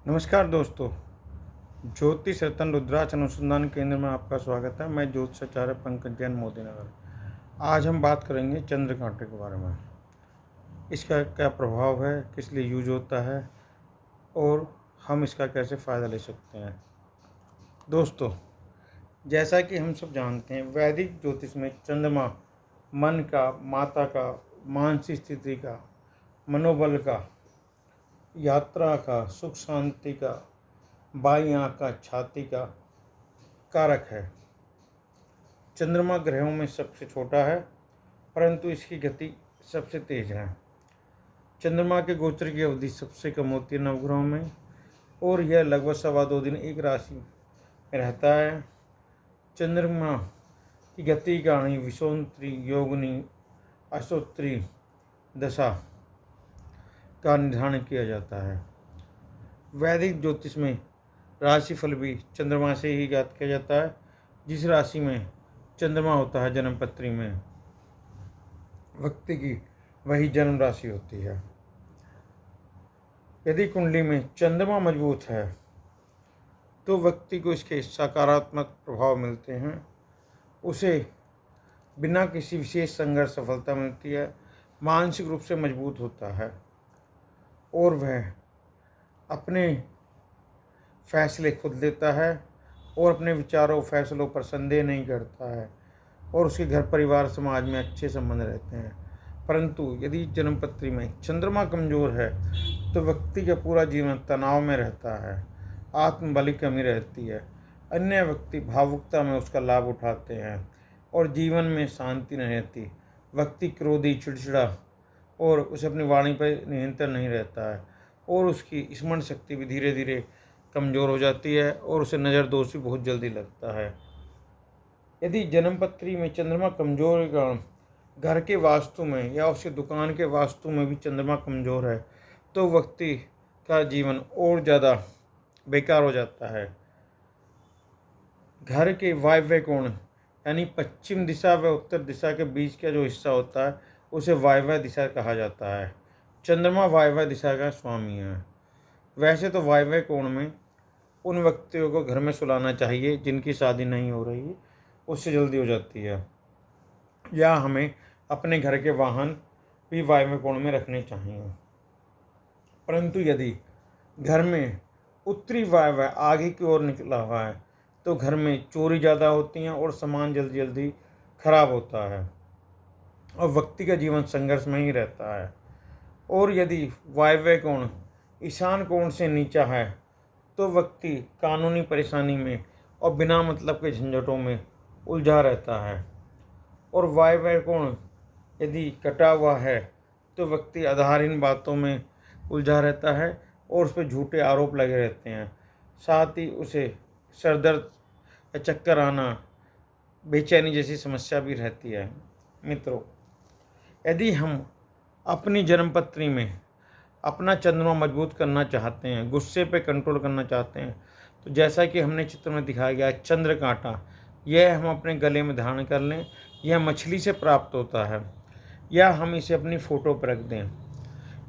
नमस्कार दोस्तों। ज्योतिष रतन रुद्राक्ष अनुसंधान केंद्र में आपका स्वागत है। मैं ज्योतिषाचार्य पंकज जैन, मोदी नगर। आज हम बात करेंगे चंद्र कांटे के बारे में। इसका क्या प्रभाव है, किस लिए यूज होता है और हम इसका कैसे फ़ायदा ले सकते हैं। दोस्तों, जैसा कि हम सब जानते हैं, वैदिक ज्योतिष में चंद्रमा मन का, माता का, मानसिक स्थिति का, मनोबल का, यात्रा का, सुख शांति का, बाईं आँख का, छाती का कारक है। चंद्रमा ग्रहों में सबसे छोटा है, परंतु इसकी गति सबसे तेज है। चंद्रमा के गोचर की अवधि सबसे कम होती है नवग्रहों में, और यह लगभग 2.25 दिन एक राशि में रहता है। चंद्रमा की गति का विषुवंतरी, योगिनी, अष्टोत्तरी दशा का निर्धारण किया जाता है। वैदिक ज्योतिष में राशिफल भी चंद्रमा से ही ज्ञात किया जाता है। जिस राशि में चंद्रमा होता है जन्म पत्री में, व्यक्ति की वही जन्म राशि होती है। यदि कुंडली में चंद्रमा मजबूत है तो व्यक्ति को इसके सकारात्मक प्रभाव मिलते हैं। उसे बिना किसी विशेष संघर्ष सफलता मिलती है, मानसिक रूप से मजबूत होता है और वह अपने फैसले खुद लेता है और अपने विचारों फैसलों पर संदेह नहीं करता है, और उसके घर परिवार समाज में अच्छे संबंध रहते हैं। परंतु यदि जन्मपत्री में चंद्रमा कमज़ोर है तो व्यक्ति का पूरा जीवन तनाव में रहता है, आत्मबल की कमी रहती है, अन्य व्यक्ति भावुकता में उसका लाभ उठाते हैं और जीवन में शांति नहीं रहती। व्यक्ति क्रोधी, चिड़चिड़ा और उसे अपनी वाणी पर नियंत्रण नहीं रहता है, और उसकी स्मरण शक्ति भी धीरे धीरे कमज़ोर हो जाती है और उसे नज़र दोष भी बहुत जल्दी लगता है। यदि जन्मपत्री में चंद्रमा कमज़ोर के कारण घर के वास्तु में या उसके दुकान के वास्तु में भी चंद्रमा कमज़ोर है तो व्यक्ति का जीवन और ज़्यादा बेकार हो जाता है। घर के वायव्य कोण यानी पश्चिम दिशा व उत्तर दिशा के बीच का जो हिस्सा होता है उसे वायव्य दिशा कहा जाता है। चंद्रमा वायव्य दिशा का स्वामी है। वैसे तो वायव्य कोण में उन व्यक्तियों को घर में सुलाना चाहिए जिनकी शादी नहीं हो रही, उससे जल्दी हो जाती है, या हमें अपने घर के वाहन भी वायव्य कोण में रखने चाहिए। परंतु यदि घर में उत्तरी वायव्य आगे की ओर निकला हुआ है तो घर में चोरी ज़्यादा होती हैं और सामान जल्दी जल्दी खराब होता है और व्यक्ति का जीवन संघर्ष में ही रहता है। और यदि वायव्य कोण ईशान कोण से नीचा है तो व्यक्ति कानूनी परेशानी में और बिना मतलब के झंझटों में उलझा रहता है। और वायव्य कोण यदि कटा हुआ है तो व्यक्ति आधारहीन बातों में उलझा रहता है और उस पर झूठे आरोप लगे रहते हैं। साथ ही उसे सरदर्द या चक्कर आना, बेचैनी जैसी समस्या भी रहती है। मित्रों, यदि हम अपनी जन्मपत्री में अपना चंद्रमा मजबूत करना चाहते हैं, गुस्से पे कंट्रोल करना चाहते हैं, तो जैसा कि हमने चित्र में दिखाया गया चंद्र कांटा, यह हम अपने गले में धारण कर लें। यह मछली से प्राप्त होता है या हम इसे अपनी फ़ोटो पर रख दें।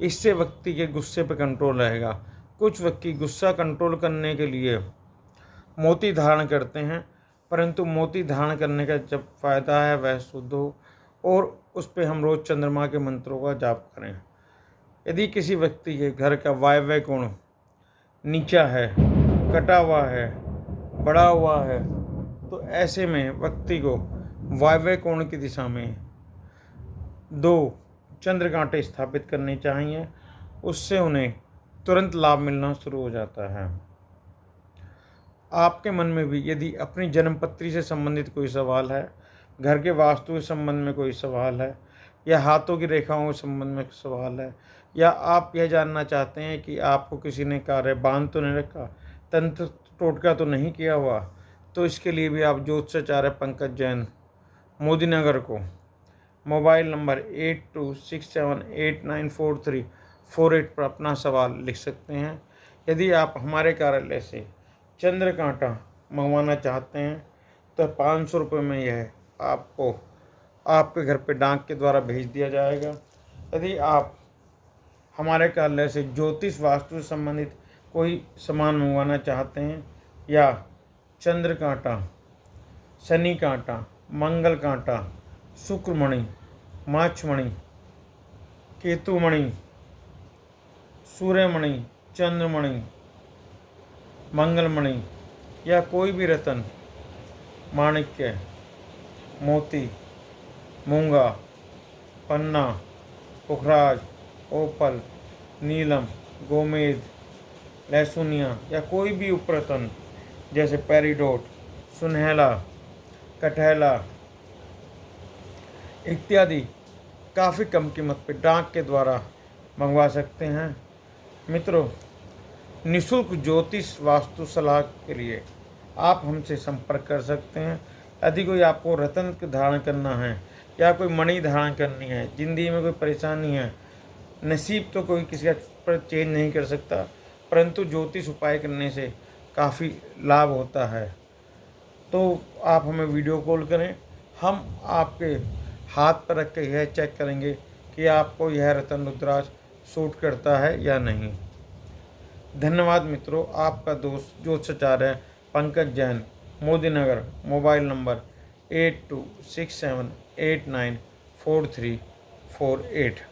इससे व्यक्ति के गुस्से पे कंट्रोल रहेगा। कुछ व्यक्ति गुस्सा कंट्रोल करने के लिए मोती धारण करते हैं, परंतु मोती धारण करने का जब फ़ायदा है वह शुद्ध हो और उस पर हम रोज़ चंद्रमा के मंत्रों का जाप करें। यदि किसी व्यक्ति के घर का वायव्य कोण नीचा है, कटा हुआ है, बढ़ा हुआ है, तो ऐसे में व्यक्ति को वायव्य कोण की दिशा में 2 चंद्र कांटे स्थापित करने चाहिए। उससे उन्हें तुरंत लाभ मिलना शुरू हो जाता है। आपके मन में भी यदि अपनी जन्मपत्री से संबंधित कोई सवाल है, घर के वास्तु के संबंध में कोई सवाल है, या हाथों की रेखाओं के संबंध में सवाल है, या आप यह जानना चाहते हैं कि आपको किसी ने कार्य बांध तो नहीं रखा, तंत्र टोटका तो नहीं किया हुआ, तो इसके लिए भी आप ज्योतिषाचार्य पंकज जैन, मोदी नगर को मोबाइल नंबर 8267894348 पर अपना सवाल लिख सकते हैं। यदि आप हमारे कार्यालय से चंद्र कांटा मंगवाना चाहते हैं तो 500 रुपये में यह आपको आपके घर पे डाक के द्वारा भेज दिया जाएगा। यदि आप हमारे कार्यालय से ज्योतिष वास्तु से संबंधित कोई सामान मंगवाना चाहते हैं, या चंद्र कांटा, शनि कांटा, मंगल कांटा, शुक्रमणि, माछमणि, केतुमणि, सूर्यमणि, चंद्रमणि, मंगलमणि, या कोई भी रत्न, माणिक्य, मोती, मूंगा, पन्ना, पुखराज, ओपल, नीलम, गोमेद, लहसुनिया, या कोई भी उपरत्न जैसे पेरिडोट, सुनहला, कटहला इत्यादि काफ़ी कम कीमत पर डाक के द्वारा मंगवा सकते हैं। मित्रों, निःशुल्क ज्योतिष वास्तु सलाह के लिए आप हमसे संपर्क कर सकते हैं। यदि कोई आपको रत्न धारण करना है या कोई मणि धारण करनी है, ज़िंदगी में कोई परेशानी है, नसीब तो कोई किसी का पर चेंज नहीं कर सकता, परंतु ज्योतिष उपाय करने से काफ़ी लाभ होता है, तो आप हमें वीडियो कॉल करें। हम आपके हाथ पर रख के यह चेक करेंगे कि आपको यह रत्न रुद्राक्ष सूट करता है या नहीं। धन्यवाद मित्रों। आपका दोस्त ज्योतिषाचार्य पंकज जैन, मोदी नगर। Mobile number 8267894348।